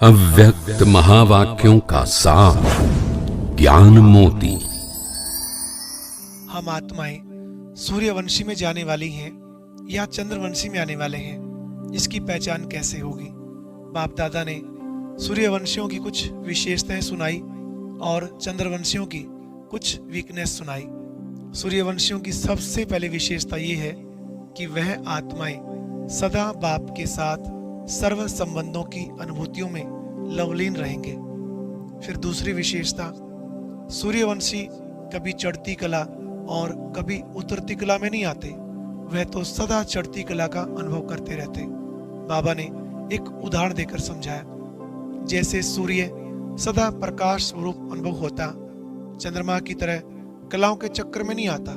अव्यक्त महावाक्यों का सार ज्ञान मोती। हम आत्माएं सूर्यवंशी में जाने वाली हैं या चंद्रवंशी में आने वाले हैं, इसकी पहचान कैसे होगी? बाप दादा ने सूर्यवंशियों की कुछ विशेषताएं सुनाई और चंद्रवंशियों की कुछ वीकनेस सुनाई। सूर्यवंशियों की सबसे पहली विशेषता ये है कि वह आत्माएं सदा बाप के साथ सर्व संबंधों की अनुभूतियों में लवलीन रहेंगे। फिर दूसरी विशेषता, सूर्यवंशी कभी चढ़ती कला और कभी उतरती कला में नहीं आते, वह तो सदा चढ़ती कला का अनुभव करते रहते। बाबा ने एक उदाहरण देकर समझाया, जैसे सूर्य सदा प्रकाश स्वरूप अनुभव होता, चंद्रमा की तरह कलाओं के चक्कर में नहीं आता।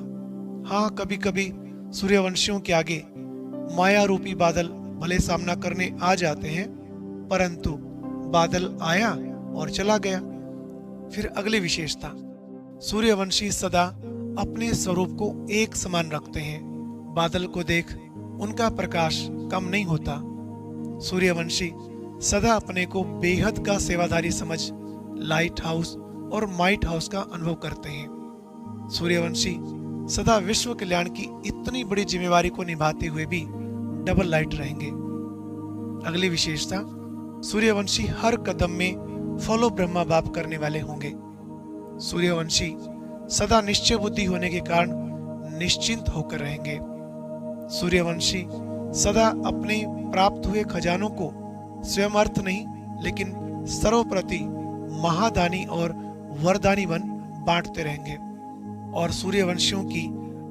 हाँ, कभी कभी सूर्यवंशियों के आगे माया रूपी बादल भले सामना करने आ जाते हैं, परंतु बादल आया और चला गया। फिर अगली विशेषता, सूर्यवंशी सदा अपने स्वरूप को एक समान रखते हैं। बादल को देख उनका प्रकाश कम नहीं होता। सूर्यवंशी सदा अपने को बेहद का सेवाधारी समझ लाइट हाउस और माइट हाउस का अनुभव करते हैं। सूर्यवंशी सदा विश्व कल्याण की इतनी बड़ी जिम्मेवारी को निभाते हुए भी डबल लाइट रहेंगे। अगली विशेषता, सूर्यवंशी हर कदम में फॉलो ब्रह्मा बाप करने वाले होंगे। सूर्यवंशी सदा निश्चय बुद्धि होने के कारण निश्चिंत होकर रहेंगे। सूर्यवंशी सदा अपने प्राप्त हुए खजानों को स्वयं अर्थ नहीं लेकिन सर्वप्रति महादानी और वरदानी बन बांटते रहेंगे। और सूर्यवंशियों की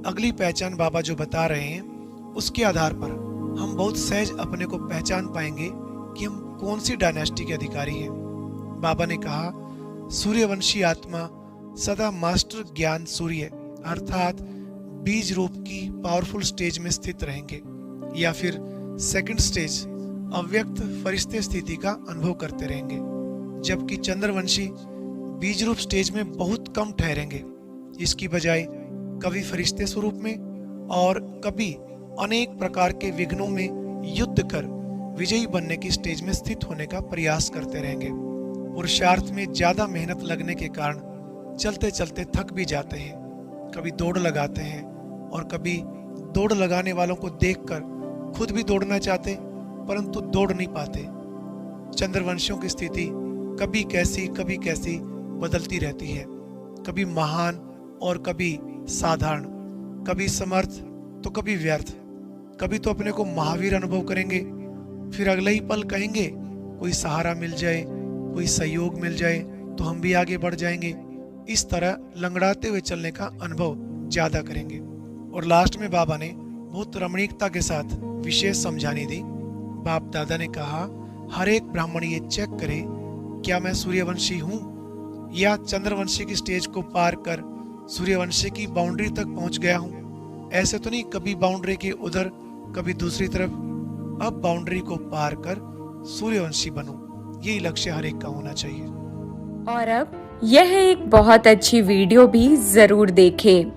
अगली पहचान बाबा जो बता रहे हैं, उसके आधार पर हम बहुत सहज अपने को पहचान पाएंगे कि हम कौन सी डायनेस्टी के अधिकारी हैं। बाबा ने कहा, सूर्यवंशी आत्मा सदा मास्टर ज्ञान सूर्य अर्थात बीज रूप की पावरफुल स्टेज में स्थित रहेंगे, या फिर सेकंड स्टेज अव्यक्त फरिश्ते स्थिति का अनुभव करते रहेंगे, जबकि चंद्रवंशी बीज रूप स्टेज में बहुत कम ठहरेंगे। इसकी बजाय कभी फरिश्ते स्वरूप में और कभी अनेक प्रकार के विघ्नों में युद्ध कर विजयी बनने की स्टेज में स्थित होने का प्रयास करते रहेंगे। पुरुषार्थ में ज्यादा मेहनत लगने के कारण चलते चलते थक भी जाते हैं। कभी दौड़ लगाते हैं और कभी दौड़ लगाने वालों को देखकर खुद भी दौड़ना चाहते, परंतु दौड़ नहीं पाते। चंद्रवंशियों की स्थिति कभी कैसी बदलती रहती है, कभी महान और कभी साधारण, कभी समर्थ तो कभी व्यर्थ। कभी तो अपने को महावीर अनुभव करेंगे, फिर अगले ही पल कहेंगे कोई सहारा मिल जाए, कोई सहयोग मिल जाए तो हम भी आगे बढ़ जाएंगे। इस तरह लंगड़ाते हुए चलने का अनुभव ज्यादा करेंगे। और लास्ट में बाबा ने बहुत रमणीकता के साथ विशेष समझानी दी। बाप दादा ने कहा, हर एक ब्राह्मण ये चेक करे, क्या मैं सूर्यवंशी हूँ या चंद्रवंशी की स्टेज को पार कर सूर्यवंशी की बाउंड्री तक पहुंच गया हूँ। ऐसे तो नहीं कभी बाउंड्री के उधर कभी दूसरी तरफ, अब बाउंड्री को पार कर सूर्यवंशी बनूं, यही लक्ष्य हर एक का होना चाहिए। और अब यह एक बहुत अच्छी वीडियो भी जरूर देखें।